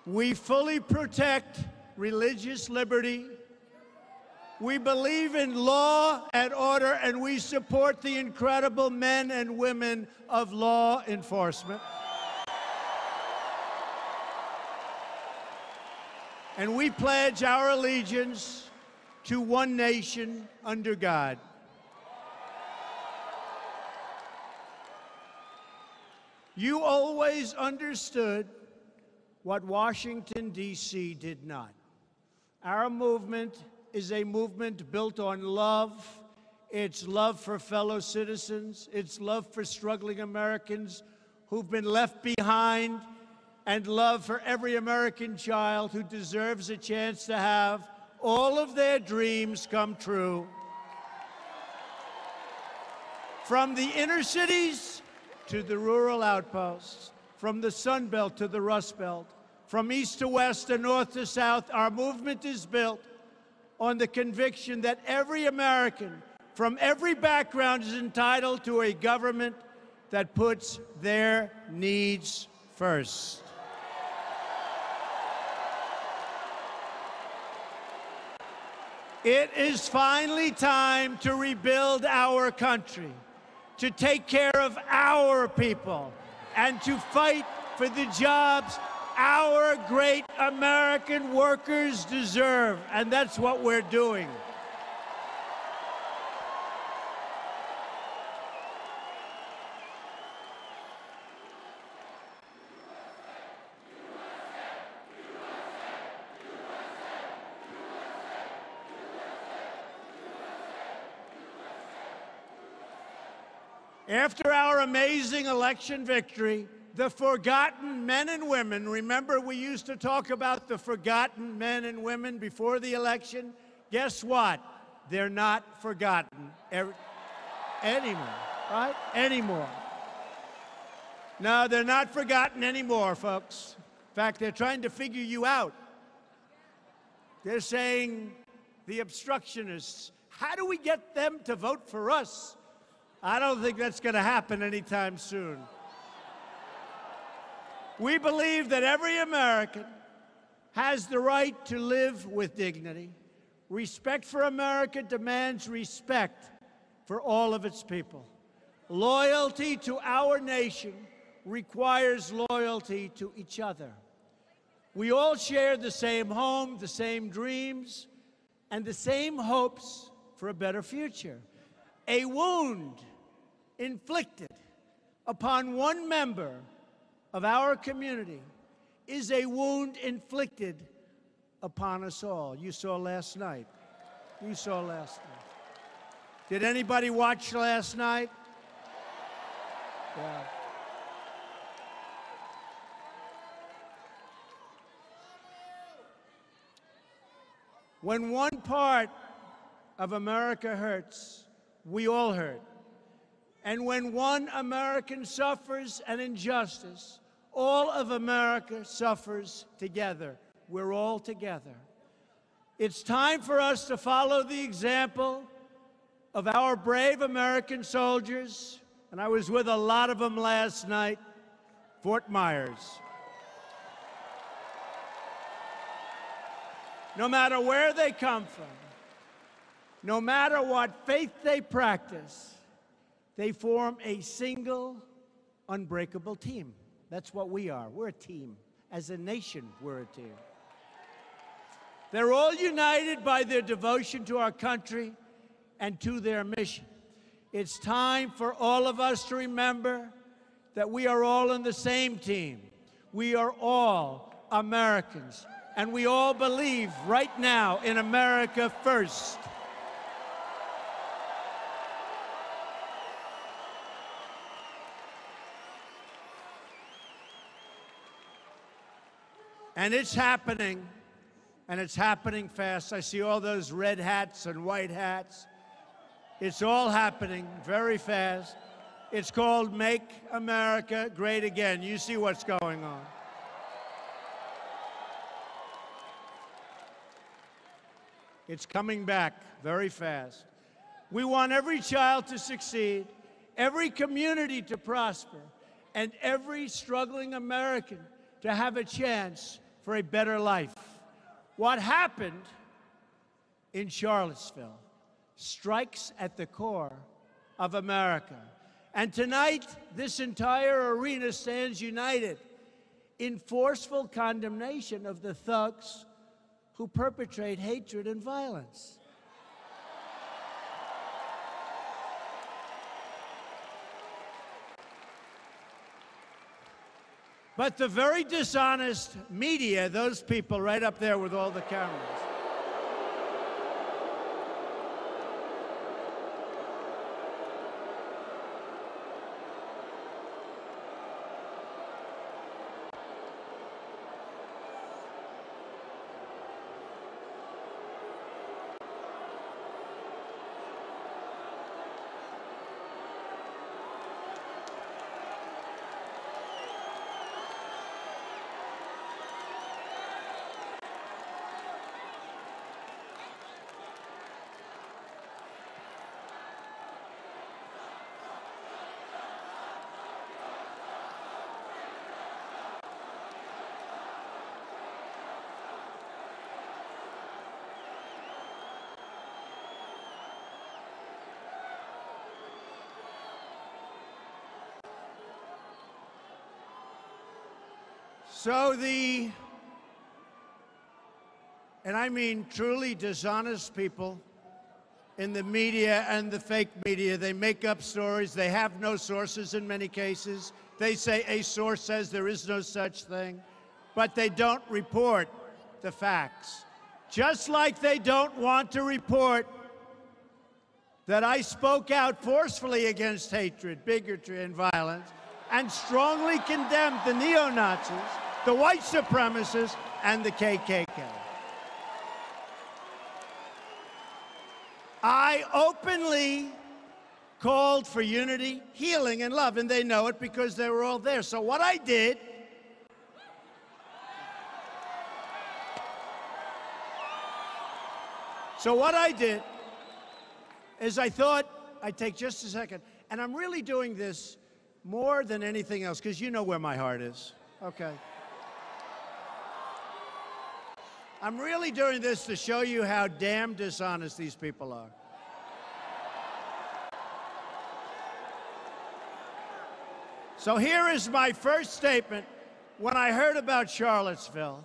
We fully protect religious liberty. We believe in law and order, and we support the incredible men and women of law enforcement. And we pledge our allegiance to one nation under God. You always understood what Washington, D.C. did not. Our movement is a movement built on love. It's love for fellow citizens. It's love for struggling Americans who've been left behind, and love for every American child who deserves a chance to have all of their dreams come true. From the inner cities to the rural outposts, from the Sun Belt to the Rust Belt, from east to west and north to south, our movement is built on the conviction that every American from every background is entitled to a government that puts their needs first. It is finally time to rebuild our country, to take care of our people, and to fight for the jobs our great American workers deserve. And that's what we're doing. After our amazing election victory, the forgotten men and women, remember we used to talk about the forgotten men and women before the election? Guess what? They're not forgotten anymore, right? Anymore. No, they're not forgotten anymore, folks. In fact, they're trying to figure you out. They're saying, the obstructionists, how do we get them to vote for us? I don't think that's going to happen anytime soon. We believe that every American has the right to live with dignity. Respect for America demands respect for all of its people. Loyalty to our nation requires loyalty to each other. We all share the same home, the same dreams, and the same hopes for a better future. A wound inflicted upon one member of our community is a wound inflicted upon us all. You saw last night. You saw last night. Did anybody watch last night? Yeah. When one part of America hurts, we all hurt. And when one American suffers an injustice, all of America suffers together. We're all together. It's time for us to follow the example of our brave American soldiers, and I was with a lot of them last night, Fort Myers. No matter where they come from, no matter what faith they practice, they form a single, unbreakable team. That's what we are. We're a team. As a nation, we're a team. They're all united by their devotion to our country and to their mission. It's time for all of us to remember that we are all on the same team. We are all Americans, and we all believe right now in America first. And it's happening, and it's happening fast. I see all those red hats and white hats. It's all happening very fast. It's called Make America Great Again. You see what's going on. It's coming back very fast. We want every child to succeed, every community to prosper, and every struggling American to have a chance for a better life. What happened in Charlottesville strikes at the core of America. And tonight, this entire arena stands united in forceful condemnation of the thugs who perpetrate hatred and violence. But the very dishonest media, those people right up there with all the cameras, and I mean truly dishonest people in the media and the fake media, they make up stories. They have no sources in many cases. They say a source says there is no such thing, but they don't report the facts. Just like they don't want to report that I spoke out forcefully against hatred, bigotry, and violence, and strongly condemned the neo-Nazis, the white supremacists, and the KKK. I openly called for unity, healing, and love, and they know it because they were all there. So what I did is I thought I'd take just a second, and I'm really doing this more than anything else, because you know where my heart is, okay? I'm really doing this to show you how damn dishonest these people are. So here is my first statement when I heard about Charlottesville.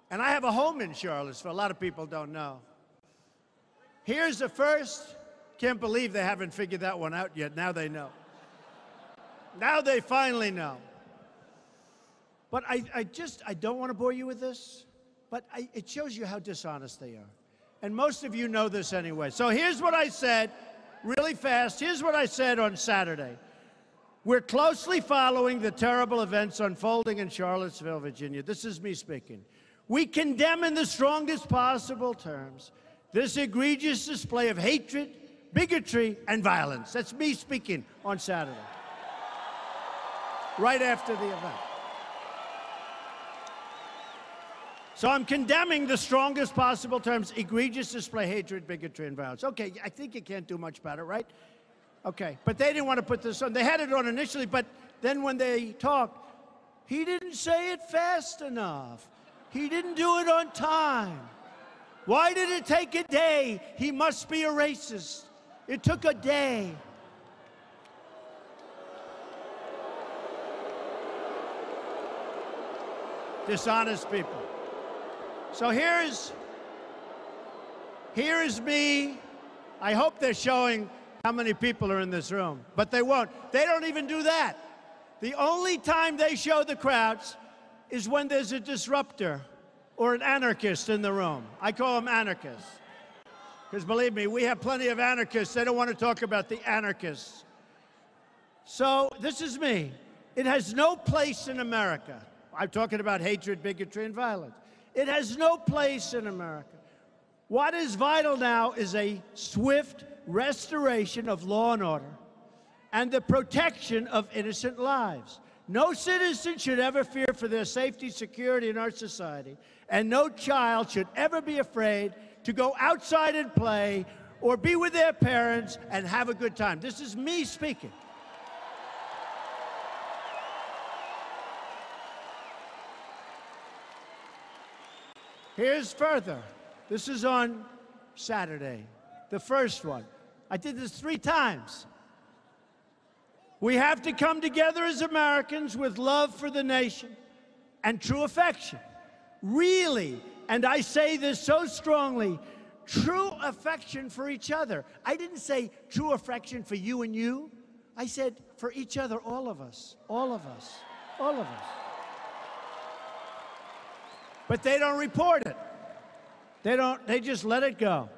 And I have a home in Charlottesville. A lot of people don't know. Here's the first. Can't believe they haven't figured that one out yet. Now they know. Now they finally know. But I don't want to bore you with this, but it shows you how dishonest they are. And most of you know this anyway. So here's what I said, really fast. Here's what I said on Saturday. We're closely following the terrible events unfolding in Charlottesville, Virginia. This is me speaking. We condemn in the strongest possible terms this egregious display of hatred, bigotry, and violence. That's me speaking on Saturday, right after the event. So I'm condemning the strongest possible terms, egregious display, hatred, bigotry, and violence. Okay, I think you can't do much better, right? Okay, but they didn't want to put this on. They had it on initially, but then when they talked, he didn't say it fast enough. He didn't do it on time. Why did it take a day? He must be a racist. It took a day. Dishonest people. So here is me. I hope they're showing how many people are in this room, but they won't. They don't even do that. The only time they show the crowds is when there's a disruptor or an anarchist in the room. I call them anarchists. Because believe me, we have plenty of anarchists. They don't want to talk about the anarchists. So this is me. It has no place in America. I'm talking about hatred, bigotry, and violence. It has no place in America. What is vital now is a swift restoration of law and order and the protection of innocent lives. No citizen should ever fear for their safety, security in our society, and no child should ever be afraid to go outside and play or be with their parents and have a good time. This is me speaking. Here's further. This is on Saturday, the first one. I did this 3 times. We have to come together as Americans with love for the nation and true affection. Really, and I say this so strongly, true affection for each other. I didn't say true affection for you and you. I said for each other, all of us, all of us, all of us. But they don't report it. They just let it go.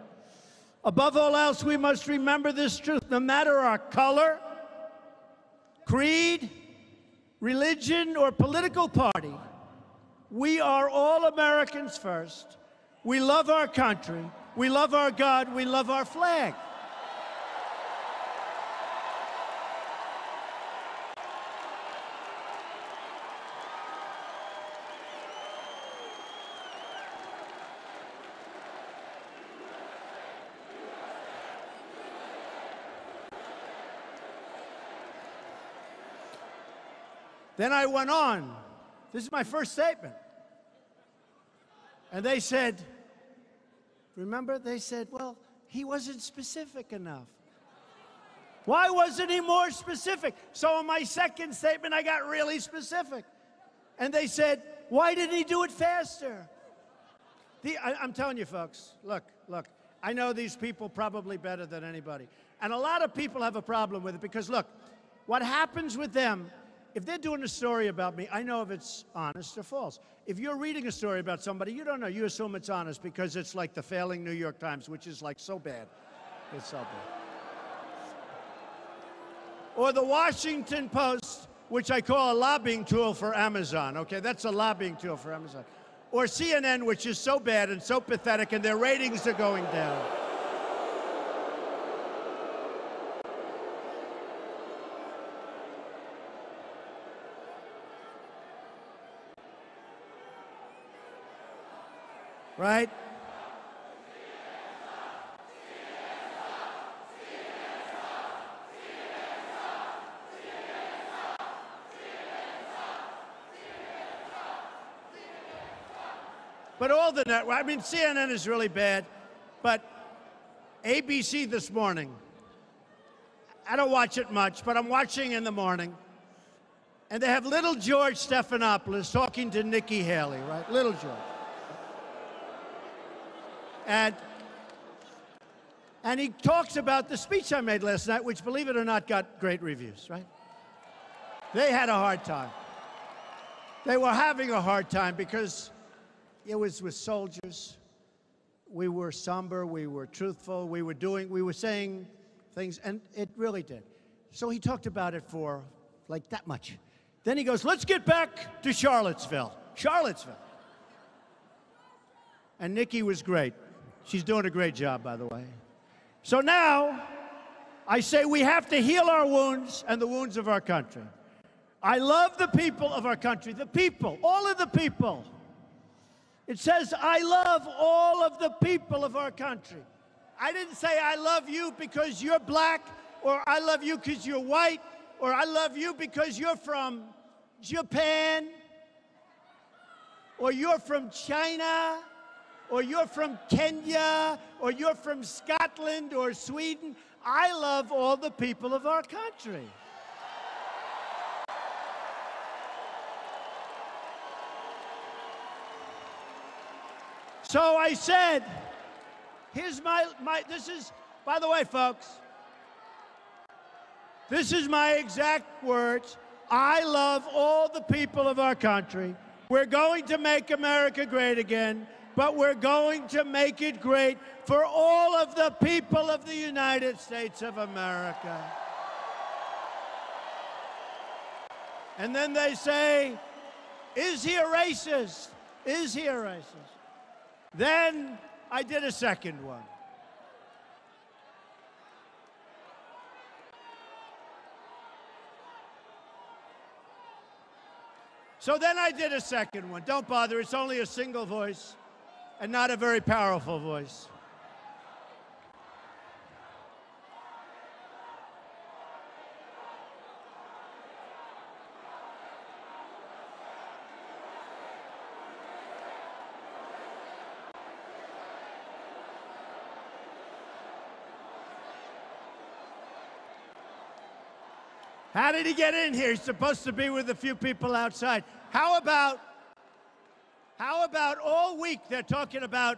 Above all else, we must remember this truth. No matter our color, creed, religion, or political party, we are all Americans first. We love our country. We love our God. We love our flag. Then I went on. This is my first statement. And they said, remember, they said, well, he wasn't specific enough. Why wasn't he more specific? So in my second statement, I got really specific. And they said, why didn't he do it faster? I'm telling you, folks, look, I know these people probably better than anybody. And a lot of people have a problem with it because, look, what happens with them, if they're doing a story about me, I know if it's honest or false. If you're reading a story about somebody, you don't know. You assume it's honest because it's like the failing New York Times, which is like so bad. It's so bad. Or the Washington Post, which I call a lobbying tool for Amazon. Okay, that's a lobbying tool for Amazon. Or CNN, which is so bad and so pathetic, and their ratings are going down. Right? But all the network, I mean, CNN is really bad, but ABC this morning, I don't watch it much, but I'm watching in the morning, and they have little George Stephanopoulos talking to Nikki Haley, right? Little George. And he talks about the speech I made last night, which, believe it or not, got great reviews, right? They had a hard time. They were having a hard time because it was with soldiers. We were somber, we were truthful, we were saying things, and it really did. So he talked about it for like that much. Then he goes, let's get back to Charlottesville. Charlottesville. And Nikki was great. She's doing a great job, by the way. So now, I say we have to heal our wounds and the wounds of our country. I love the people of our country, the people, all of the people. It says, I love all of the people of our country. I didn't say I love you because you're black, or I love you because you're white, or I love you because you're from Japan, or you're from China, or you're from Kenya, or you're from Scotland or Sweden. I love all the people of our country. So I said, here's this is, by the way, folks, this is my exact words. I love all the people of our country. We're going to make America great again, but we're going to make it great for all of the people of the United States of America. And then they say, is he a racist? Is he a racist? Then I did a second one. So then I did a second one. Don't bother, it's only a single voice and not a very powerful voice. How did he get in here? He's supposed to be with a few people outside. How about all week they're talking about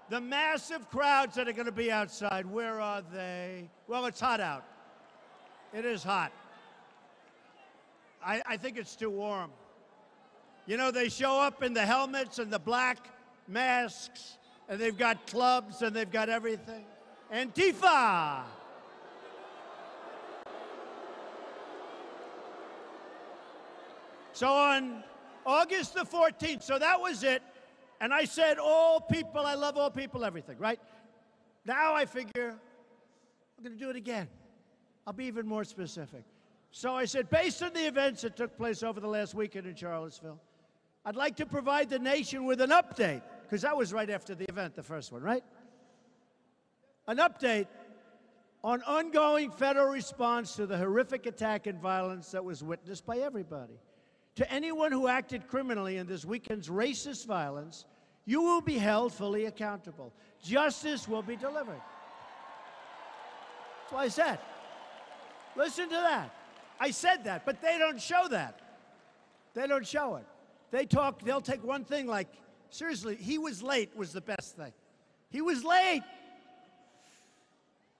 the massive crowds that are going to be outside? Where are they? Well, it's hot out. It is hot. I think it's too warm. You know, they show up in the helmets and the black masks, and they've got clubs and they've got everything. Antifa! So on August the 14th, so that was it. And I said, all people, I love all people, everything, right? Now I figure I'm going to do it again. I'll be even more specific. So I said, based on the events that took place over the last weekend in Charlottesville, I'd like to provide the nation with an update, because that was right after the event, the first one, right? An update on ongoing federal response to the horrific attack and violence that was witnessed by everybody. To anyone who acted criminally in this weekend's racist violence, you will be held fully accountable. Justice will be delivered. That's what I said. Listen to that. I said that, but they don't show that. They don't show it. They'll take one thing like, seriously, he was late was the best thing. He was late.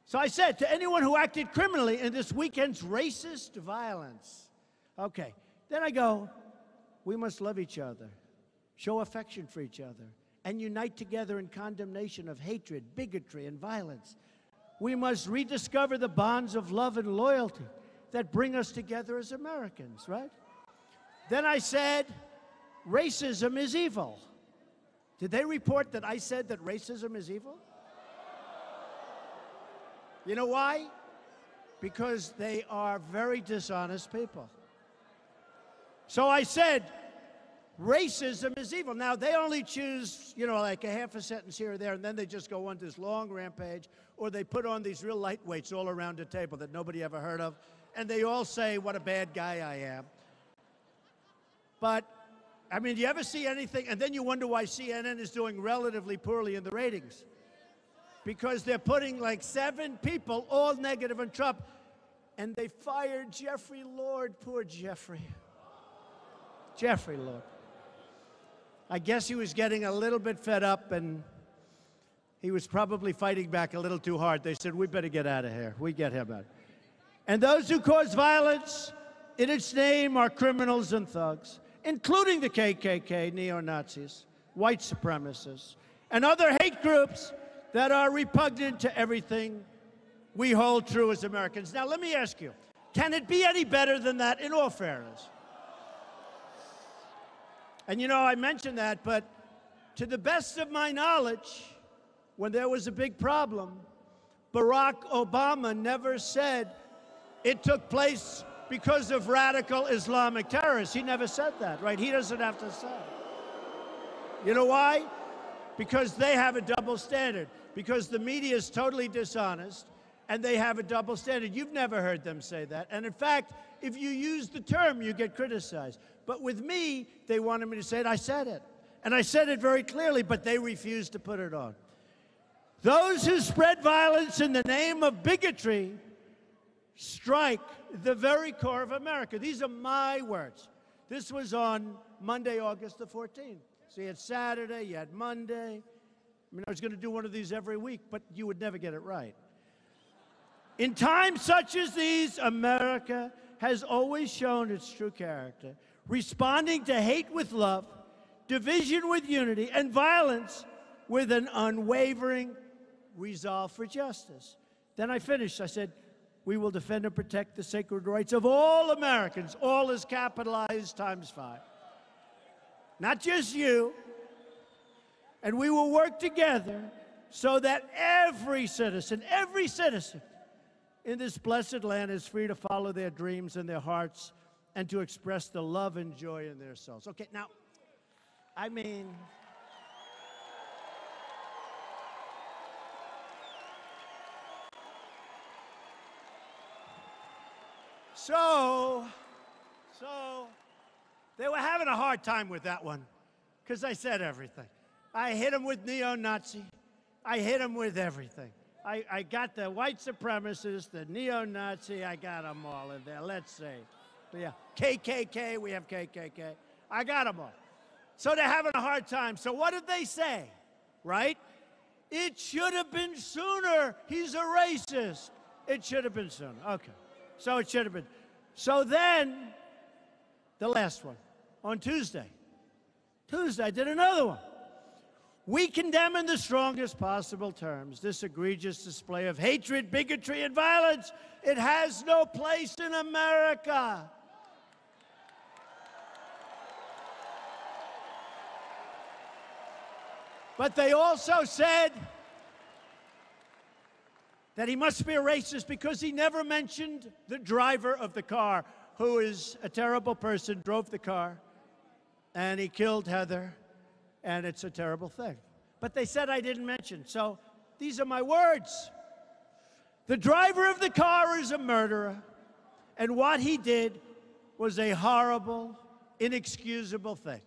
So I said, to anyone who acted criminally in this weekend's racist violence. Okay. Then I go, we must love each other, show affection for each other, and unite together in condemnation of hatred, bigotry, and violence. We must rediscover the bonds of love and loyalty that bring us together as Americans, right? Then I said, racism is evil. Did they report that I said that racism is evil? You know why? Because they are very dishonest people. So I said, racism is evil. Now, they only choose, you know, like a half a sentence here or there, and then they just go on this long rampage, or they put on these real lightweights all around the table that nobody ever heard of, and they all say what a bad guy I am. But, I mean, do you ever see anything, and then you wonder why CNN is doing relatively poorly in the ratings? Because they're putting like 7 people, all negative on Trump, and they fired Jeffrey Lord. Poor Jeffrey. Jeffrey Lord. I guess he was getting a little bit fed up, and he was probably fighting back a little too hard. They said, we better get out of here. We get him out. And those who cause violence in its name are criminals and thugs, including the KKK, neo-Nazis, white supremacists, and other hate groups that are repugnant to everything we hold true as Americans. Now, let me ask you, can it be any better than that in all fairness? And you know, I mentioned that, but to the best of my knowledge, when there was a big problem, Barack Obama never said it took place because of radical Islamic terrorists. He never said that, right? He doesn't have to say it. You know why? Because they have a double standard. Because the media is totally dishonest, and they have a double standard. You've never heard them say that. And in fact, if you use the term, you get criticized. But with me, they wanted me to say it. I said it. And I said it very clearly, but they refused to put it on. Those who spread violence in the name of bigotry strike the very core of America. These are my words. This was on Monday, August the 14th. So you had Saturday, you had Monday. I mean, I was going to do one of these every week, but you would never get it right. In times such as these, America has always shown its true character, responding to hate with love, division with unity, and violence with an unwavering resolve for justice. Then I finished. I said, we will defend and protect the sacred rights of all Americans. All is capitalized ×5. Not just you. And we will work together so that every citizen in this blessed land is free to follow their dreams and their hearts and to express the love and joy in their souls. Okay, now, I mean, so they were having a hard time with that one because I said everything. I hit them with neo-Nazi. I hit them with everything. I got the white supremacists, the neo-Nazi, I got them all in there. Let's see. Yeah, KKK, we have KKK. I got them all. So they're having a hard time. So what did they say, right? It should have been sooner. He's a racist. It should have been sooner. Okay. So it should have been. So then, the last one, on Tuesday, I did another one. We condemn in the strongest possible terms this egregious display of hatred, bigotry, and violence. It has no place in America. But they also said that he must be a racist because he never mentioned the driver of the car, who is a terrible person, drove the car, and he killed Heather, and it's a terrible thing. But they said I didn't mention, so these are my words. The driver of the car is a murderer, and what he did was a horrible, inexcusable thing.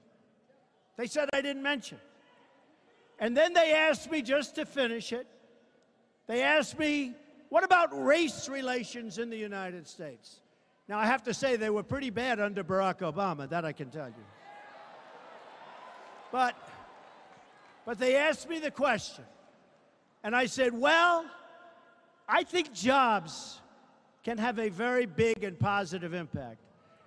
They said I didn't mention. And then they asked me, just to finish it, they asked me, what about race relations in the United States? Now, I have to say they were pretty bad under Barack Obama, that I can tell you. But they asked me the question, and I said, well, I think jobs can have a very big and positive impact.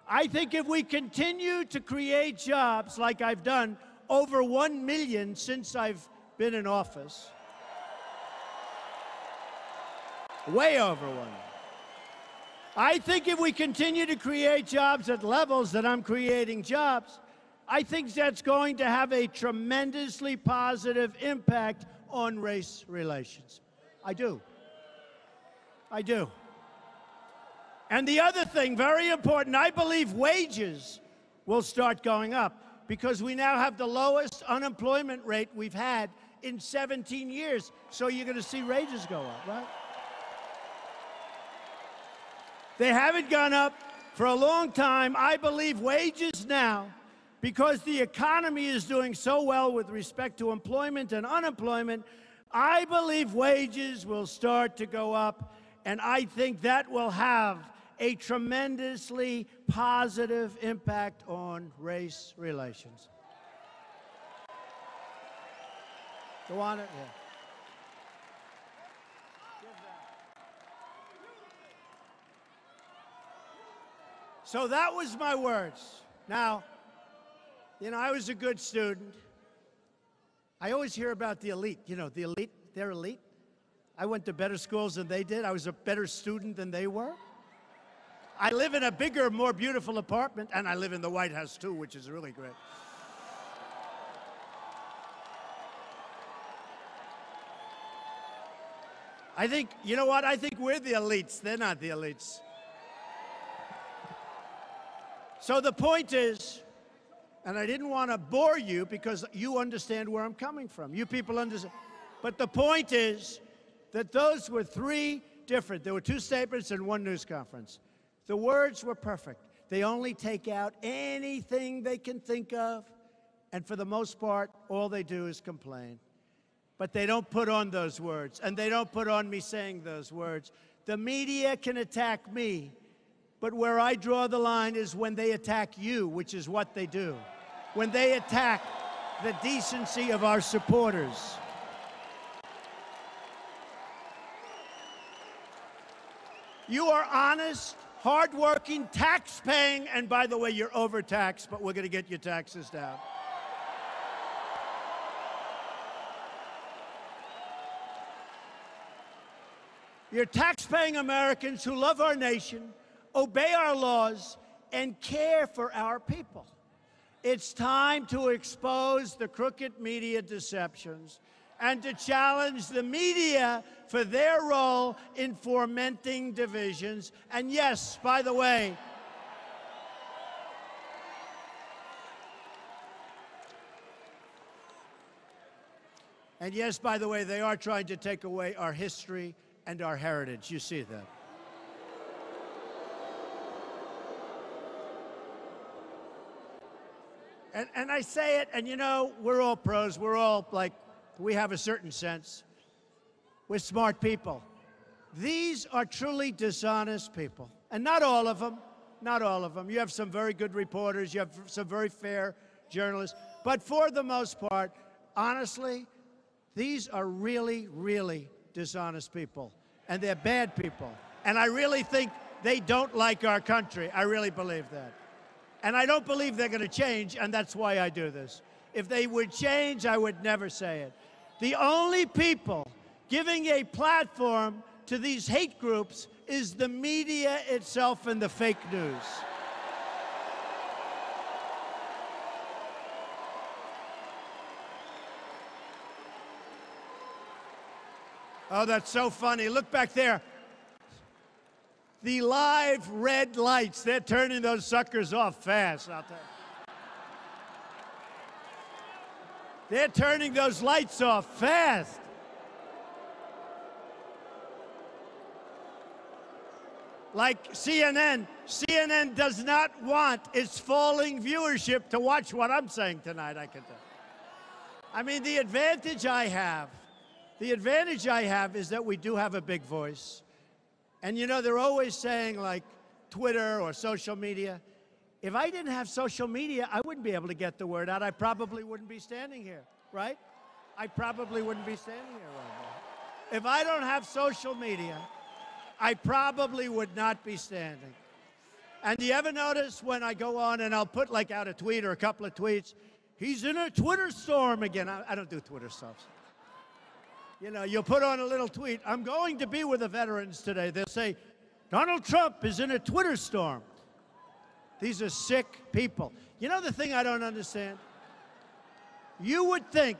I think if we continue to create jobs like I've done, over 1 million since I've been in office, way over 1 million. I think if we continue to create jobs at levels that I'm creating jobs, I think that's going to have a tremendously positive impact on race relations. I do. I do. And the other thing, very important, I believe wages will start going up because we now have the lowest unemployment rate we've had in 17 years. So you're going to see wages go up, right? They haven't gone up for a long time. I believe wages now, because the economy is doing so well with respect to employment and unemployment, I believe wages will start to go up, and I think that will have a tremendously positive impact on race relations. Go on it? Yeah. So that was my words. Now, you know, I was a good student. I always hear about the elite. You know, the elite, they're elite. I went to better schools than they did. I was a better student than they were. I live in a bigger, more beautiful apartment, and I live in the White House, too, which is really great. I think, you know what? I think we're the elites. They're not the elites. So the point is, and I didn't want to bore you because you understand where I'm coming from. You people understand. But the point is that those were three different. There were two statements and one news conference. The words were perfect. They only take out anything they can think of, and for the most part, all they do is complain. But they don't put on those words, and they don't put on me saying those words. The media can attack me, but where I draw the line is when they attack you, which is what they do. When they attack the decency of our supporters. You are honest, hardworking, tax-paying, and by the way, you're overtaxed, but we're going to get your taxes down. You're tax-paying Americans who love our nation, obey our laws, and care for our people. It's time to expose the crooked media deceptions and to challenge the media for their role in fomenting divisions. And yes, by the way, they are trying to take away our history and our heritage. You see that. And I say it, and you know, we're all pros. We're all like, we have a certain sense. with smart people. These are truly dishonest people. And not all of them, not all of them. You have some very good reporters, you have some very fair journalists, but for the most part, honestly, these are really, really dishonest people, and they're bad people. And I really think they don't like our country. I really believe that. And I don't believe they're going to change, and that's why I do this. If they would change, I would never say it. The only people giving a platform to these hate groups is the media itself and the fake news. Oh, that's so funny. Look back there. The live red lights, they're turning those suckers off fast, I'll tell you. They're turning those lights off fast. Like CNN. CNN does not want its falling viewership to watch what I'm saying tonight, I can tell. I mean, the advantage I have is that we do have a big voice. And you know, they're always saying, like, Twitter or social media. If I didn't have social media, I wouldn't be able to get the word out. I probably wouldn't be standing here, right? I probably wouldn't be standing here right now. If I don't have social media, I probably would not be standing. And do you ever notice when I go on and I'll put, like, out a tweet or a couple of tweets, he's in a Twitter storm again. I don't do Twitter storms. You know, you'll put on a little tweet, I'm going to be with the veterans today. They'll say, Donald Trump is in a Twitter storm. These are sick people. You know the thing I don't understand? You would think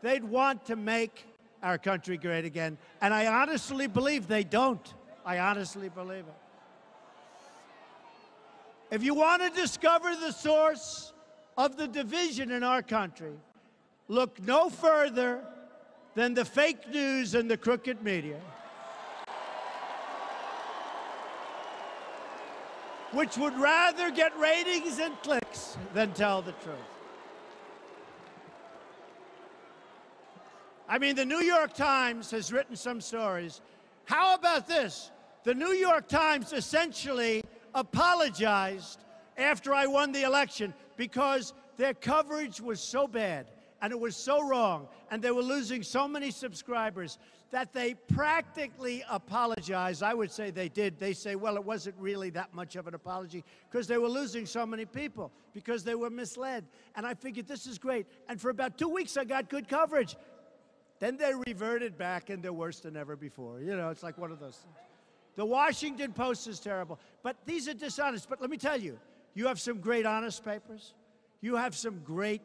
they'd want to make our country great again. And I honestly believe they don't. I honestly believe it. If you want to discover the source of the division in our country, look no further than the fake news and the crooked media, which would rather get ratings and clicks than tell the truth. I mean, the New York Times has written some stories. How about this? The New York Times essentially apologized after I won the election because their coverage was so bad and it was so wrong and they were losing so many subscribers that they practically apologized. I would say they did. They say, well, it wasn't really that much of an apology because they were losing so many people because they were misled. And I figured this is great. And for about 2 weeks, I got good coverage. Then they reverted back and they're worse than ever before. You know, it's like one of those things. The Washington Post is terrible. But these are dishonest. But let me tell you, you have some great honest papers. You have some great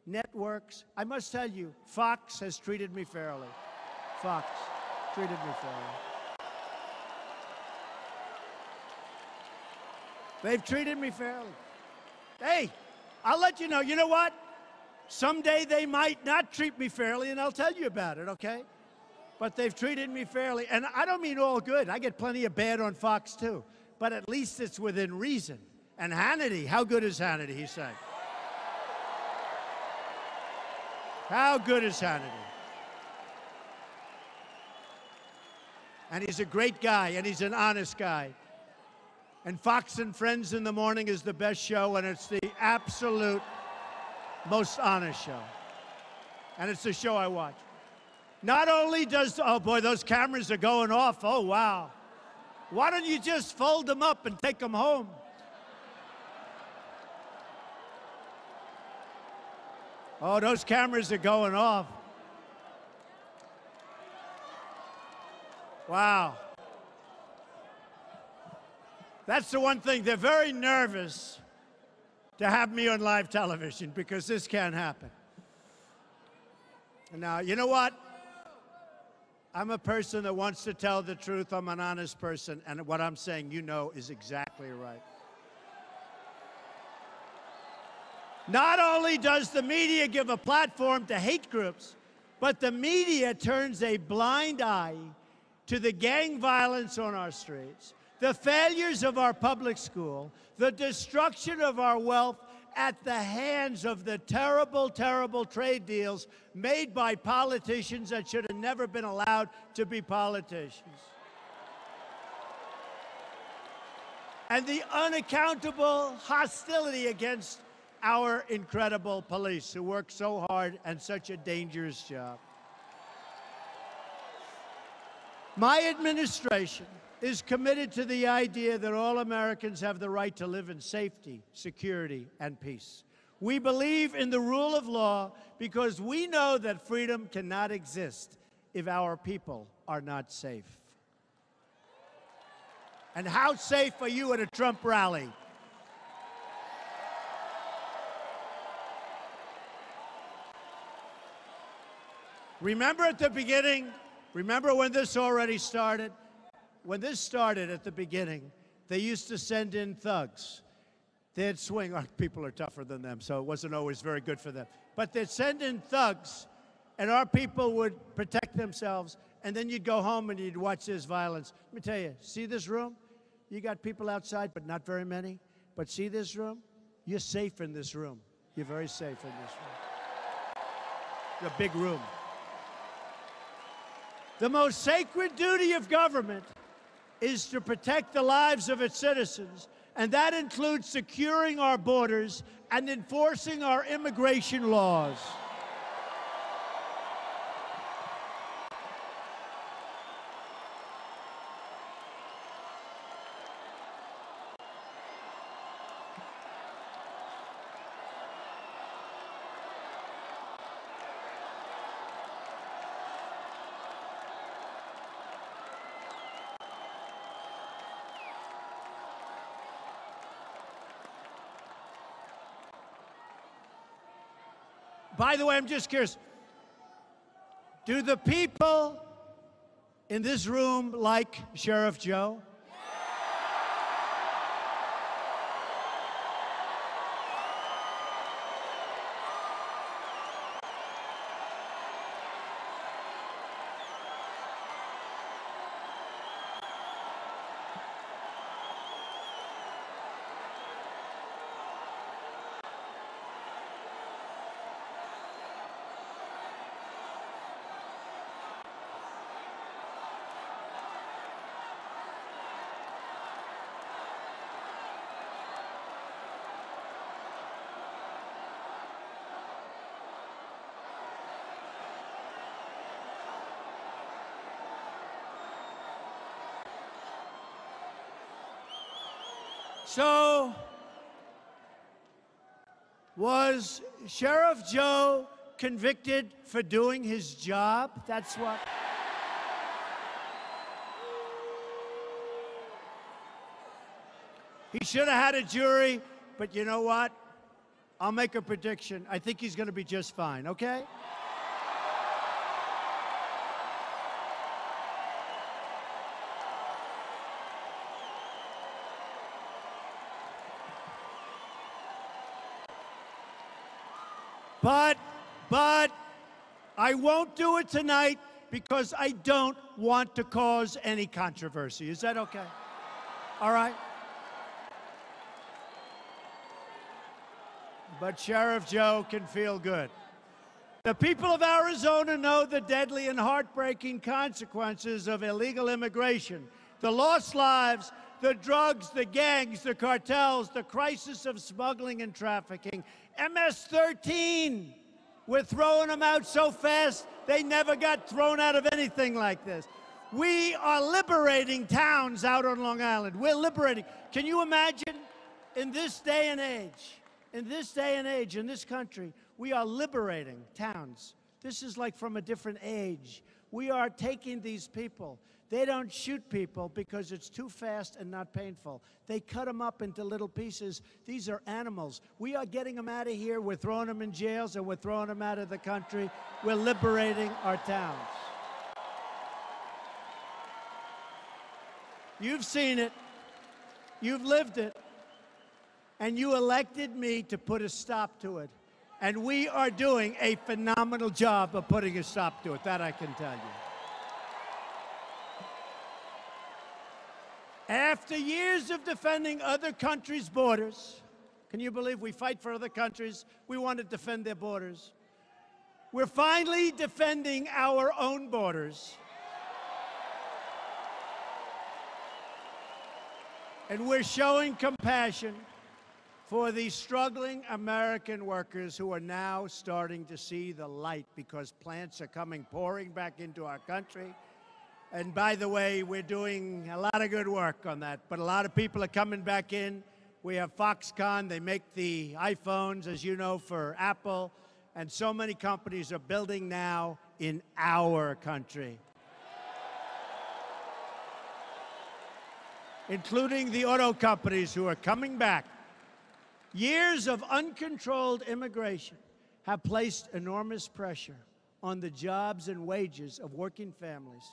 networks. I must tell you, Fox has treated me fairly. Fox treated me fairly. They've treated me fairly. Hey, I'll let you know. You know what? Someday they might not treat me fairly, and I'll tell you about it, okay? But they've treated me fairly. And I don't mean all good. I get plenty of bad on Fox, too. But at least it's within reason. And Hannity, how good is Hannity, he said. How good is Hannity? And he's a great guy, and he's an honest guy. And Fox and Friends in the morning is the best show, and it's the absolute most honest show. And it's the show I watch. Not only does, oh boy, those cameras are going off. Oh, wow. Why don't you just fold them up and take them home? Oh, those cameras are going off. Wow. That's the one thing. They're very nervous to have me on live television because this can't happen. Now, you know what? I'm a person that wants to tell the truth. I'm an honest person, and what I'm saying, you know, is exactly right. Not only does the media give a platform to hate groups, but the media turns a blind eye to the gang violence on our streets, the failures of our public school, the destruction of our wealth, at the hands of the terrible, terrible trade deals made by politicians that should have never been allowed to be politicians. And the unaccountable hostility against our incredible police who work so hard and such a dangerous job. My administration is committed to the idea that all Americans have the right to live in safety, security, and peace. We believe in the rule of law because we know that freedom cannot exist if our people are not safe. And how safe are you at a Trump rally? Remember at the beginning, remember when this already started? When this started at the beginning, they used to send in thugs. They'd swing. Our people are tougher than them, so it wasn't always very good for them. But they'd send in thugs, and our people would protect themselves, and then you'd go home and you'd watch this violence. Let me tell you, see this room? You got people outside, but not very many. But see this room? You're safe in this room. You're very safe in this room. It's a big room. The most sacred duty of government is to protect the lives of its citizens, and that includes securing our borders and enforcing our immigration laws. By the way, I'm just curious, do the people in this room like Sheriff Joe? So, was Sheriff Joe convicted for doing his job? That's what... He should have had a jury, but you know what? I'll make a prediction. I think he's going to be just fine, okay? But I won't do it tonight because I don't want to cause any controversy. Is that okay? All right? But Sheriff Joe can feel good. The people of Arizona know the deadly and heartbreaking consequences of illegal immigration, the lost lives, the drugs, the gangs, the cartels, the crisis of smuggling and trafficking. MS-13, we're throwing them out so fast, they never got thrown out of anything like this. We are liberating towns out on Long Island. We're liberating. Can you imagine in this day and age, in this country, we are liberating towns. This is like from a different age. We are taking these people. They don't shoot people because it's too fast and not painful. They cut them up into little pieces. These are animals. We are getting them out of here. We're throwing them in jails and we're throwing them out of the country. We're liberating our towns. You've seen it. You've lived it. And you elected me to put a stop to it. And we are doing a phenomenal job of putting a stop to it. That I can tell you. After years of defending other countries' borders, Can you believe we fight for other countries? We want to defend their borders. We're finally defending our own borders. And we're showing compassion for the struggling American workers who are now starting to see the light because plants are coming pouring back into our country. And by the way, we're doing a lot of good work on that, but a lot of people are coming back in. We have Foxconn, they make the iPhones, as you know, for Apple, and so many companies are building now in our country, including the auto companies who are coming back. Years of uncontrolled immigration have placed enormous pressure on the jobs and wages of working families,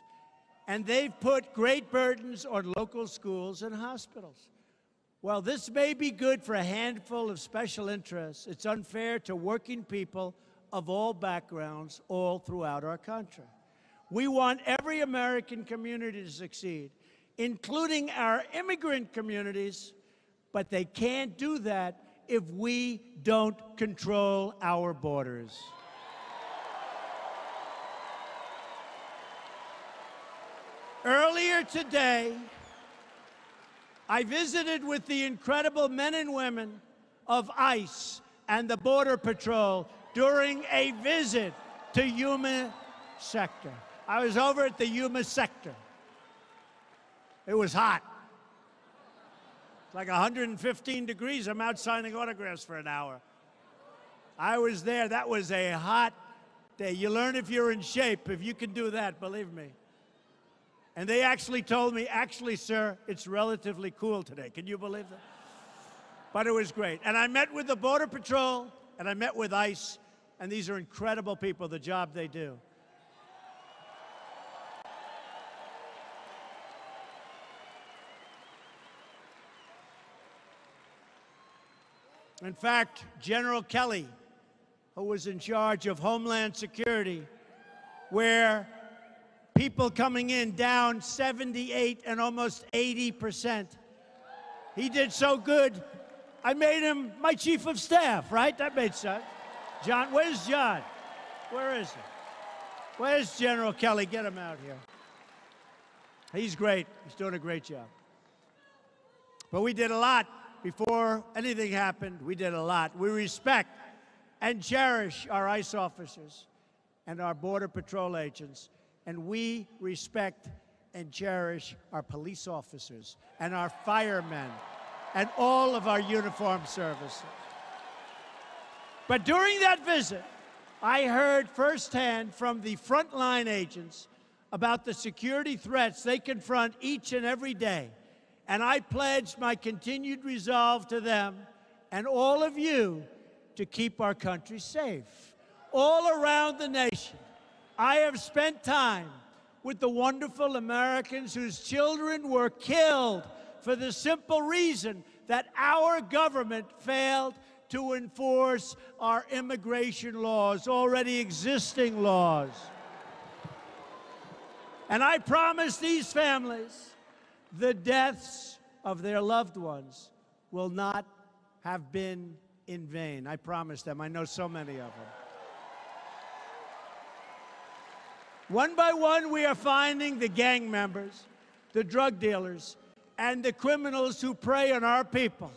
and they've put great burdens on local schools and hospitals. While this may be good for a handful of special interests, it's unfair to working people of all backgrounds all throughout our country. We want every American community to succeed, including our immigrant communities, but they can't do that if we don't control our borders. Earlier today, I visited with the incredible men and women of ICE and the Border Patrol during a visit to Yuma sector. I was over at the Yuma sector. It was hot. It's like 115 degrees. I'm out signing autographs for an hour. I was there. That was a hot day. You learn if you're in shape, if you can do that, believe me. And they actually told me, actually, sir, it's relatively cool today. Can you believe that? But it was great. And I met with the Border Patrol, and I met with ICE, and these are incredible people, the job they do. In fact, General Kelly, who was in charge of Homeland Security, where people coming in down 78 and almost 80%. He did so good, I made him my chief of staff, right? That made sense. John, where's John? Where is he? Where's General Kelly? Get him out here. He's great. He's doing a great job. But we did a lot before anything happened. We did a lot. We respect and cherish our ICE officers and our Border Patrol agents. And we respect and cherish our police officers and our firemen and all of our uniformed services. But during that visit, I heard firsthand from the frontline agents about the security threats they confront each and every day. And I pledged my continued resolve to them and all of you to keep our country safe. All around the nation, I have spent time with the wonderful Americans whose children were killed for the simple reason that our government failed to enforce our immigration laws, already existing laws. And I promise these families the deaths of their loved ones will not have been in vain. I promise them. I know so many of them. One by one, we are finding the gang members, the drug dealers, and the criminals who prey on our people.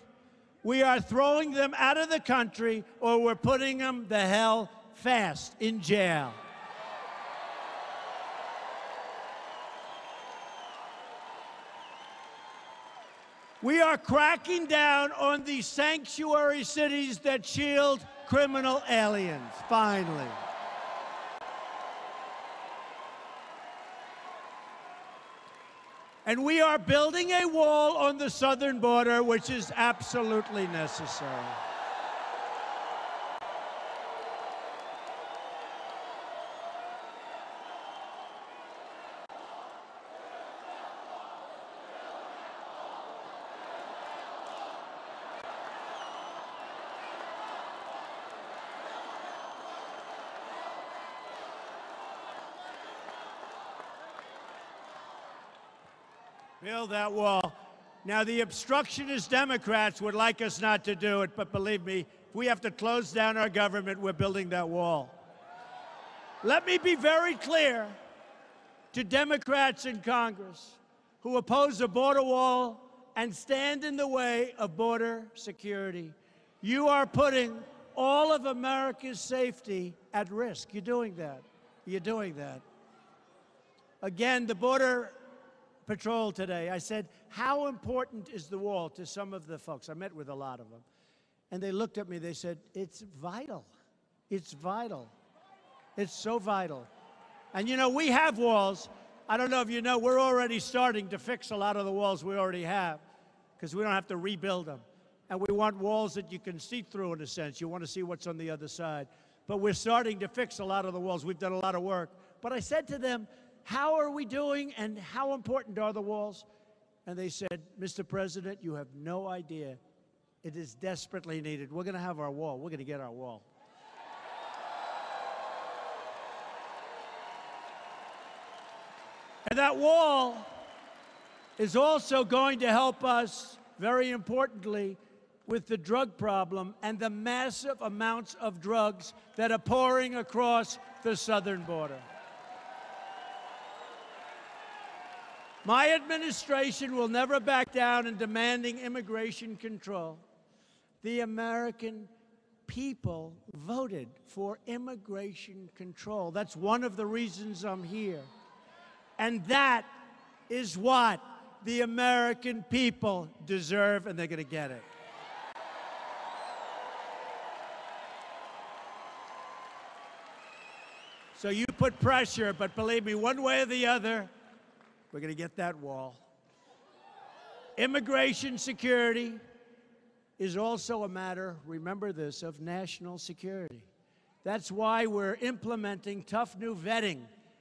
We are throwing them out of the country, or we're putting them the hell fast in jail. We are cracking down on the sanctuary cities that shield criminal aliens, finally. And we are building a wall on the southern border, which is absolutely necessary. Build that wall. Now, the obstructionist Democrats would like us not to do it, but believe me, if we have to close down our government, we're building that wall. Let me be very clear to Democrats in Congress who oppose a border wall and stand in the way of border security. You are putting all of America's safety at risk. You're doing that. You're doing that. Again, the Border Patrol today, I said, how important is the wall to some of the folks? I met with a lot of them. And they looked at me, they said, it's vital. It's vital. It's so vital. And you know, we have walls. I don't know if you know, we're already starting to fix a lot of the walls we already have because we don't have to rebuild them. And we want walls that you can see through in a sense. You want to see what's on the other side. But we're starting to fix a lot of the walls. We've done a lot of work. But I said to them, how are we doing and how important are the walls? And they said, Mr. President, you have no idea. It is desperately needed. We're going to have our wall. We're going to get our wall. And that wall is also going to help us, very importantly, with the drug problem and the massive amounts of drugs that are pouring across the southern border. My administration will never back down in demanding immigration control. The American people voted for immigration control. That's one of the reasons I'm here. And that is what the American people deserve, and they're going to get it. So you put pressure, but believe me, one way or the other, we're going to get that wall. Immigration security is also a matter, remember this, of national security. That's why we're implementing tough new vetting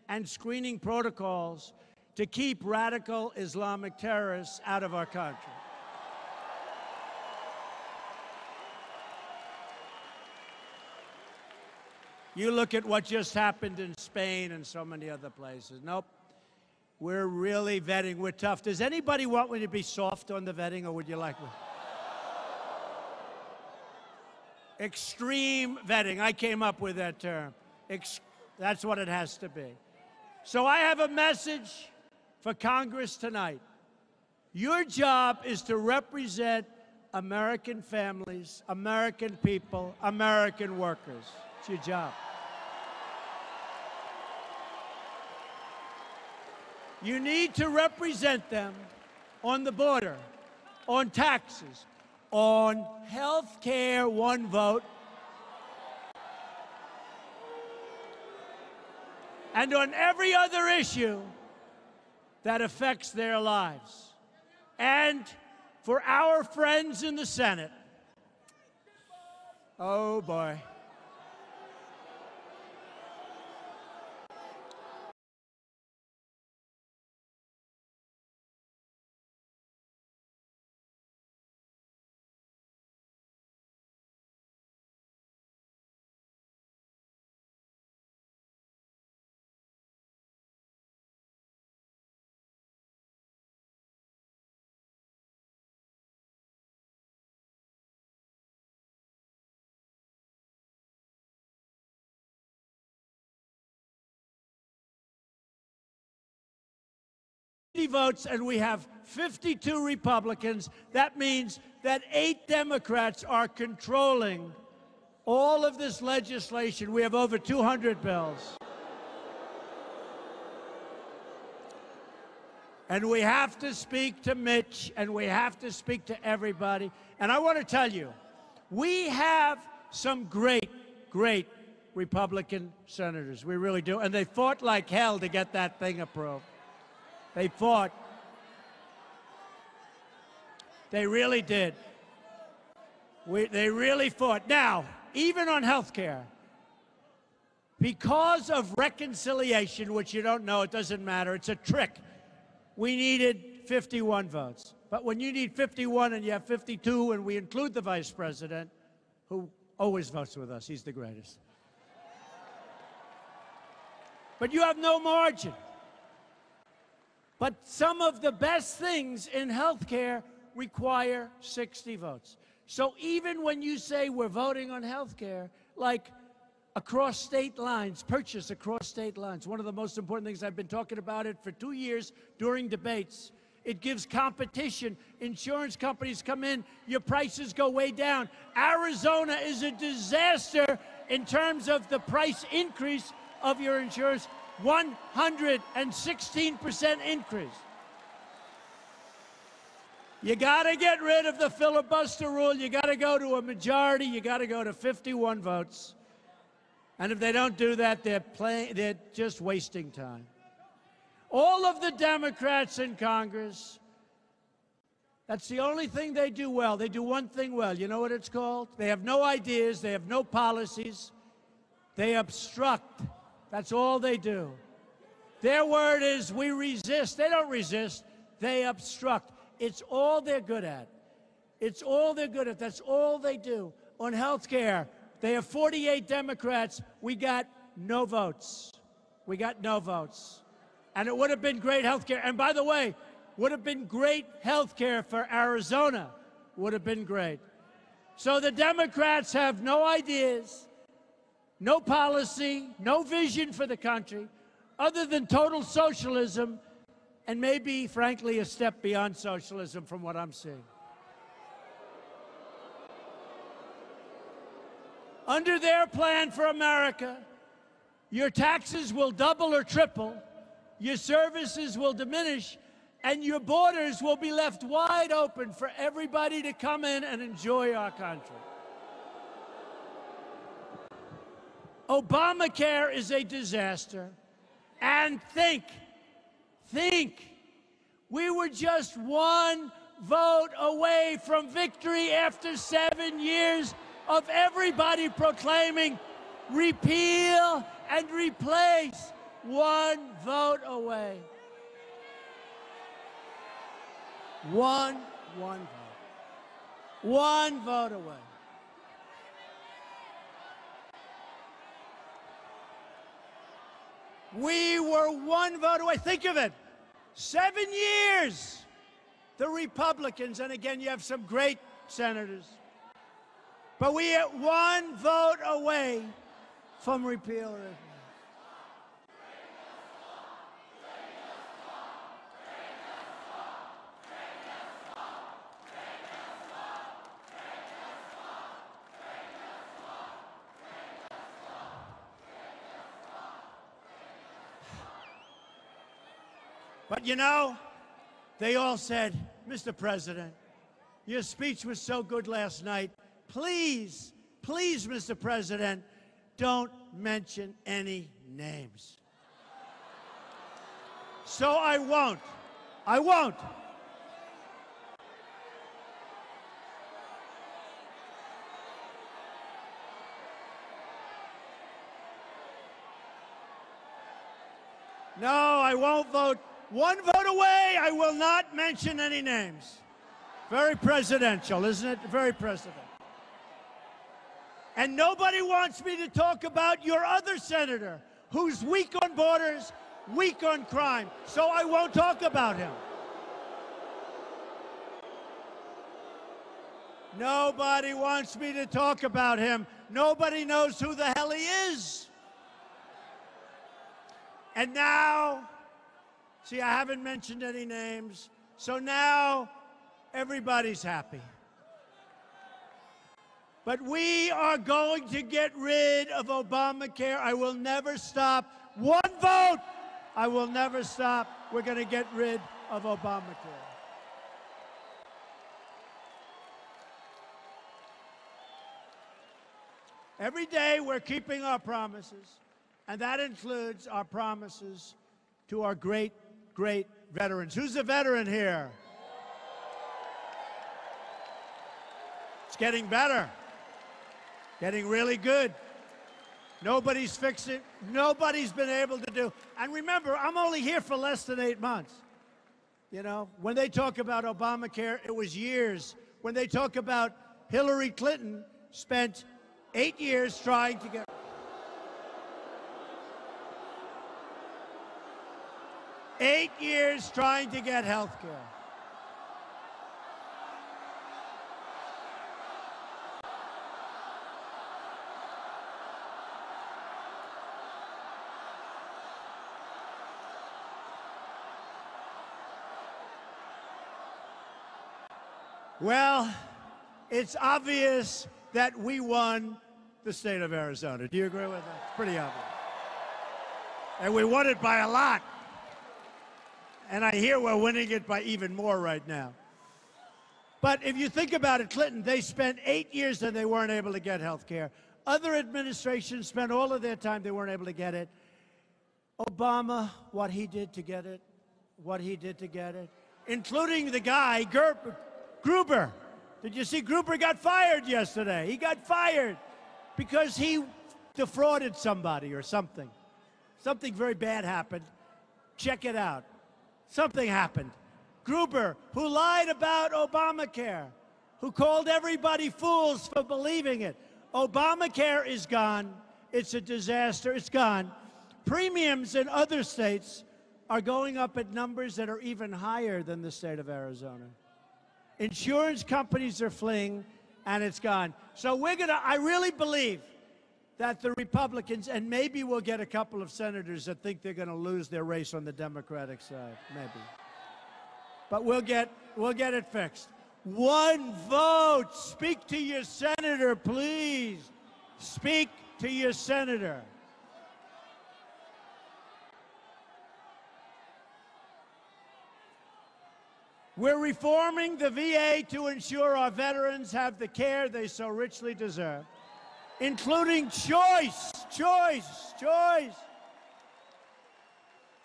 and screening protocols to keep radical Islamic terrorists out of our country. You look at what just happened in Spain and so many other places. Nope. We're really vetting. We're tough. Does anybody want me to be soft on the vetting, or would you like me? Extreme vetting. I came up with that term. That's what it has to be. So I have a message for Congress tonight. Your job is to represent American families, American people, American workers. It's your job. You need to represent them on the border, on taxes, on health care, one vote, and on every other issue that affects their lives. And for our friends in the Senate, oh boy. Votes, and we have 52 Republicans. That means that 8 Democrats are controlling all of this legislation. We have over 200 bills. And we have to speak to Mitch, and we have to speak to everybody. And I want to tell you, we have some great, great Republican senators. We really do. And they fought like hell to get that thing approved. They fought. They really did. They really fought. Now, even on health care, because of reconciliation, which you don't know, it doesn't matter, it's a trick, we needed 51 votes. But when you need 51 and you have 52, and we include the vice president, who always votes with us, he's the greatest. But you have no margin. But some of the best things in health care require 60 votes. So even when you say we're voting on health care, like across state lines, purchase across state lines, one of the most important things, I've been talking about it for 2 years during debates. It gives competition. Insurance companies come in, your prices go way down. Arizona is a disaster in terms of the price increase of your insurance, 116% increase. You got to get rid of the filibuster rule. You got to go to a majority. You got to go to 51 votes. And if they don't do that, they're just wasting time. All of the Democrats in Congress, that's the only thing they do well. They do one thing well. You know what it's called? They have no ideas. They have no policies. They obstruct. That's all they do. Their word is, we resist. They don't resist. They obstruct. It's all they're good at. It's all they're good at. That's all they do. On health care, they have 48 Democrats. We got no votes. We got no votes. And it would have been great health care. And by the way, would have been great health care for Arizona. Would have been great. So the Democrats have no ideas, no policy, no vision for the country, other than total socialism, and maybe, frankly, a step beyond socialism from what I'm seeing. Under their plan for America, your taxes will double or triple, your services will diminish, and your borders will be left wide open for everybody to come in and enjoy our country. Obamacare is a disaster. And think, we were just one vote away from victory after 7 years of everybody proclaiming repeal and replace. One vote away. One vote. One vote away. We were one vote away. Think of it. 7 years. The Republicans, and again, you have some great senators, but we are one vote away from repeal. But you know, they all said, Mr. President, your speech was so good last night. Please, please, Mr. President, don't mention any names. So I won't. I won't. No, I won't vote. One vote away. I will not mention any names. Very presidential, isn't it? Very presidential. And nobody wants me to talk about your other senator, who's weak on borders, weak on crime. So I won't talk about him. Nobody wants me to talk about him. Nobody knows who the hell he is. And now, see, I haven't mentioned any names, so now everybody's happy. But we are going to get rid of Obamacare. I will never stop. One vote. I will never stop. We're going to get rid of Obamacare. Every day we're keeping our promises, and that includes our promises to our great, great veterans. Who's a veteran here? It's getting better. Getting really good. Nobody's fixed it. Nobody's been able to do. And remember, I'm only here for less than 8 months. You know, when they talk about Obamacare, it was years. When they talk about Hillary Clinton, spent 8 years trying to get. 8 years trying to get health care. Well, it's obvious that we won the state of Arizona. Do you agree with that? It's pretty obvious. And we won it by a lot. And I hear we're winning it by even more right now. But if you think about it, Clinton, they spent 8 years and they weren't able to get health care. Other administrations spent all of their time, they weren't able to get it. Obama, what he did to get it, including the guy, Gruber. Did you see Gruber got fired yesterday? He got fired because he defrauded somebody or something. Something very bad happened. Check it out. Something happened. Gruber, who lied about Obamacare, who called everybody fools for believing it. Obamacare is gone. It's a disaster. It's gone. Premiums in other states are going up at numbers that are even higher than the state of Arizona. Insurance companies are fleeing, and it's gone. So I really believe that the Republicans, and maybe we'll get a couple of senators that think they're going to lose their race on the Democratic side, maybe. But we'll get it fixed. One vote. Speak to your senator, please. Speak to your senator. We're reforming the VA to ensure our veterans have the care they so richly deserve, including choice.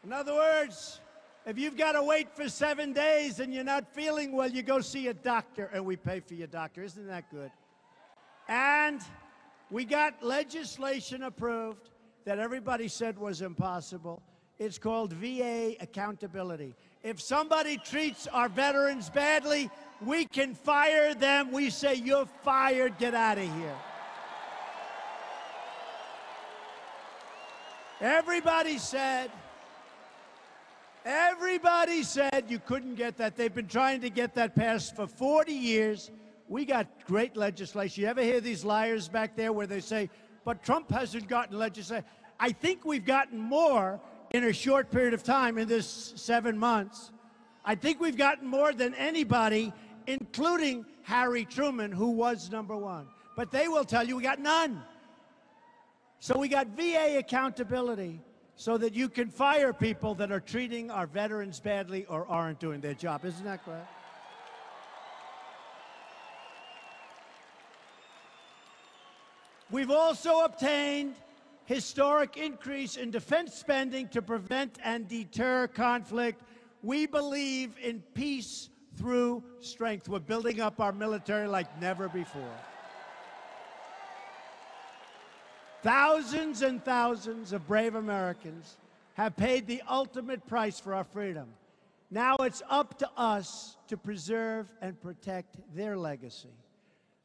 In other words, if you've got to wait for 7 days and you're not feeling well, you go see a doctor, and we pay for your doctor. Isn't that good? And we got legislation approved that everybody said was impossible. It's called VA accountability. If somebody treats our veterans badly, we can fire them. We say, you're fired, get out of here. Everybody said you couldn't get that. They've been trying to get that passed for 40 years. We got great legislation. You ever hear these liars back there where they say, but Trump hasn't gotten legislation? I think we've gotten more in a short period of time, in this 7 months. I think we've gotten more than anybody, including Harry Truman, who was #1. But they will tell you we got none. So we got VA accountability so that you can fire people that are treating our veterans badly or aren't doing their job. Isn't that correct? We've also obtained historic increase in defense spending to prevent and deter conflict. We believe in peace through strength. We're building up our military like never before. Thousands and thousands of brave Americans have paid the ultimate price for our freedom. Now it's up to us to preserve and protect their legacy.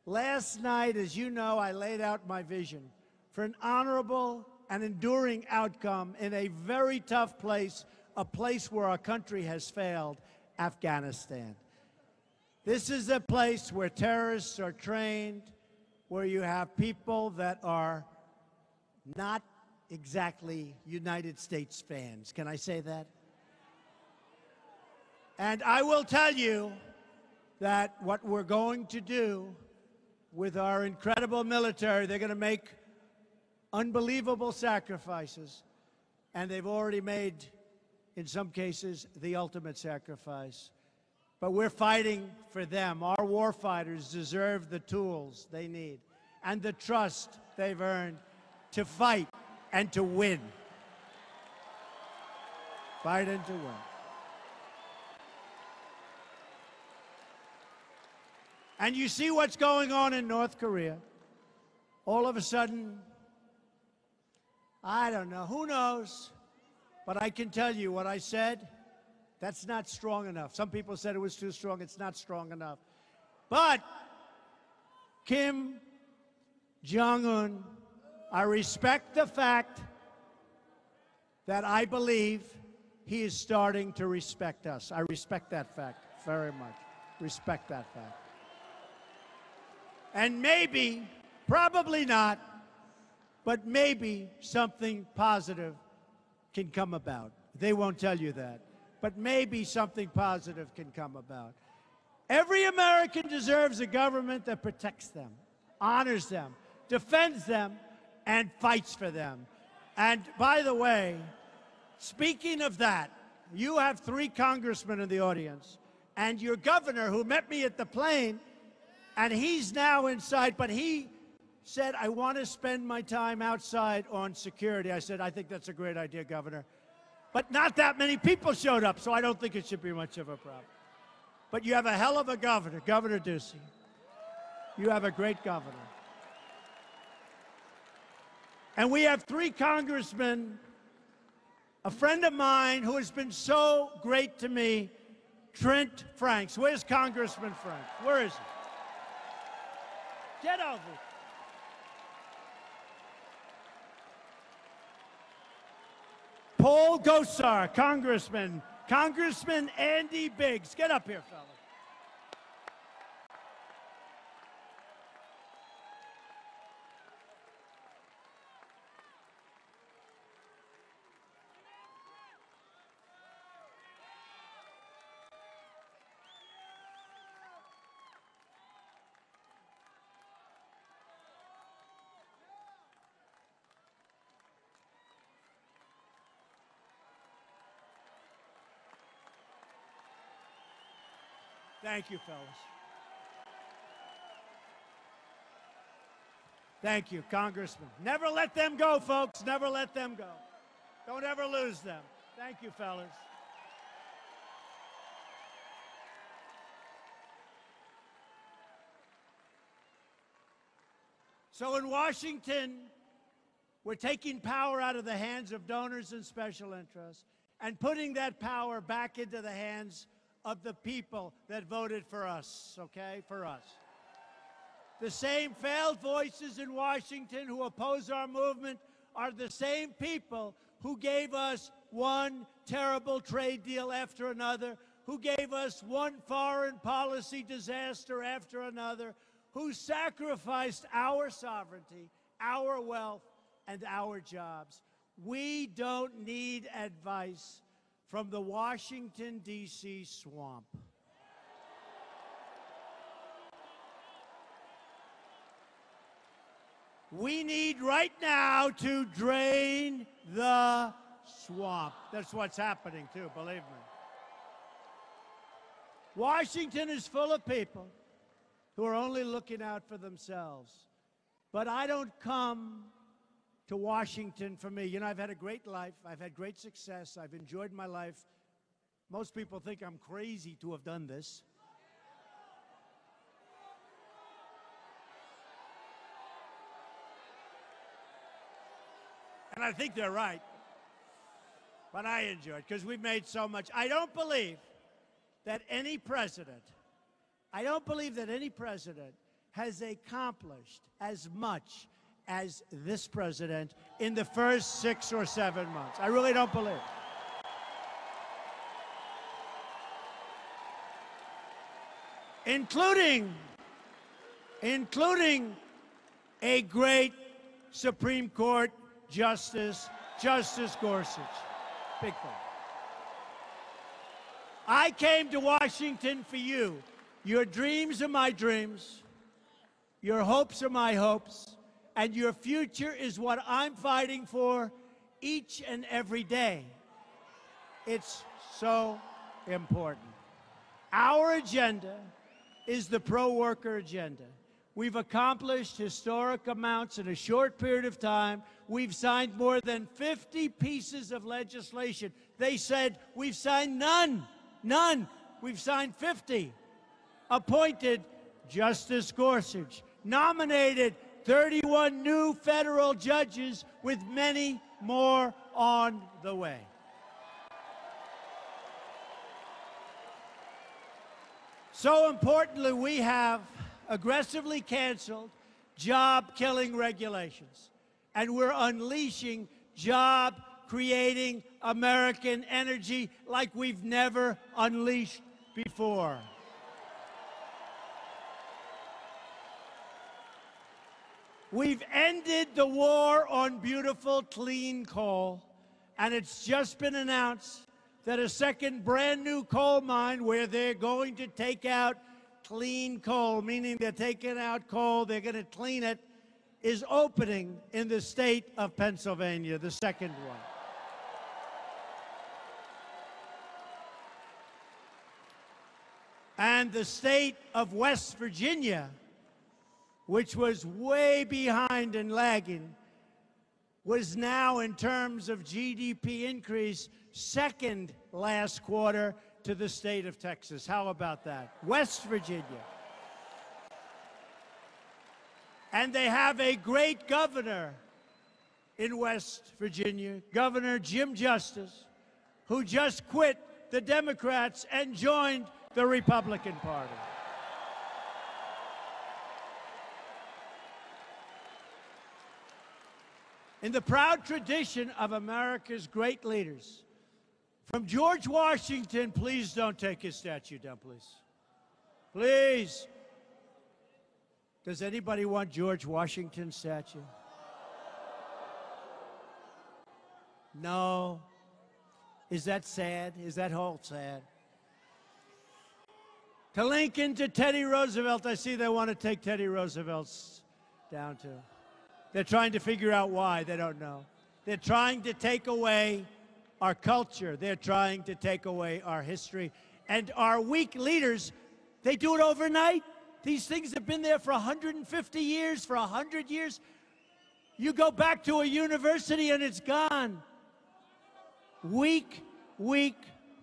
Last night, as you know, I laid out my vision for an honorable and enduring outcome in a very tough place, a place where our country has failed, Afghanistan. This is a place where terrorists are trained, where you have people that are not exactly United States fans. Can I say that? And I will tell you that what we're going to do with our incredible military, they're going to make unbelievable sacrifices, and they've already made, in some cases, the ultimate sacrifice. But we're fighting for them. Our war fighters deserve the tools they need and the trust they've earned to fight and to win. Fight and to win. And you see what's going on in North Korea. All of a sudden, I don't know, who knows? But I can tell you what I said, that's not strong enough. Some people said it was too strong. It's not strong enough. But Kim Jong-un, I respect the fact that I believe he is starting to respect us. I respect that fact very much. Respect that fact. And maybe, probably not, but maybe something positive can come about. They won't tell you that, but maybe something positive can come about. Every American deserves a government that protects them, honors them, defends them, and fights for them. And by the way, speaking of that, you have 3 congressmen in the audience, and your governor, who met me at the plane, and he's now inside, but he said, I want to spend my time outside on security. I said, I think that's a great idea, Governor. But not that many people showed up, so I don't think it should be much of a problem. But you have a hell of a governor, Governor Ducey. You have a great governor. And we have 3 congressmen, a friend of mine who has been so great to me, Trent Franks. Where's Congressman Franks? Where is he? Get over here. Paul Gosar, Congressman. Congressman Andy Biggs. Get up here, fellas. Thank you, fellas. Thank you, Congressman. Never let them go, folks. Never let them go. Don't ever lose them. Thank you, fellas. So in Washington, we're taking power out of the hands of donors and special interests and putting that power back into the hands of the people that voted for us, okay, for us. The same failed voices in Washington who oppose our movement are the same people who gave us one terrible trade deal after another, who gave us one foreign policy disaster after another, who sacrificed our sovereignty, our wealth, and our jobs. We don't need advice from the Washington, D.C. swamp. We need right now to drain the swamp. That's what's happening, too, believe me. Washington is full of people who are only looking out for themselves. But I don't come to Washington for me. You know, I've had a great life. I've had great success. I've enjoyed my life. Most people think I'm crazy to have done this. And I think they're right. But I enjoy it because we've made so much. I don't believe that any president has accomplished as much as this president in the first 6 or 7 months. I really don't believe it. Including a great Supreme Court Justice, Justice Gorsuch. Big thing. I came to Washington for you. Your dreams are my dreams. Your hopes are my hopes. And your future is what I'm fighting for each and every day. It's so important. Our agenda is the pro-worker agenda. We've accomplished historic amounts in a short period of time. We've signed more than 50 pieces of legislation. They said we've signed none. We've signed 50. Appointed Justice Gorsuch. Nominated 31 new federal judges with many more on the way. So importantly, we have aggressively canceled job-killing regulations, and we're unleashing job-creating American energy like we've never unleashed before. We've ended the war on beautiful, clean coal, and it's just been announced that a second brand new coal mine where they're going to take out clean coal, meaning they're taking out coal, they're going to clean it, is opening in the state of Pennsylvania, the second one. And the state of West Virginia, which was way behind and lagging, was now, in terms of GDP increase, second last quarter to the state of Texas. How about that? West Virginia. And they have a great governor in West Virginia, Governor Jim Justice, who just quit the Democrats and joined the Republican Party. In the proud tradition of America's great leaders, from George Washington, please don't take his statue down, please. Please. Does anybody want George Washington's statue? No. Is that sad? Is that whole sad? To Lincoln, to Teddy Roosevelt, I see they want to take Teddy Roosevelt's down too. They're trying to figure out why. They don't know. They're trying to take away our culture. They're trying to take away our history. And our weak leaders, they do it overnight. These things have been there for 150 years, for 100 years. You go back to a university and it's gone. Weak, weak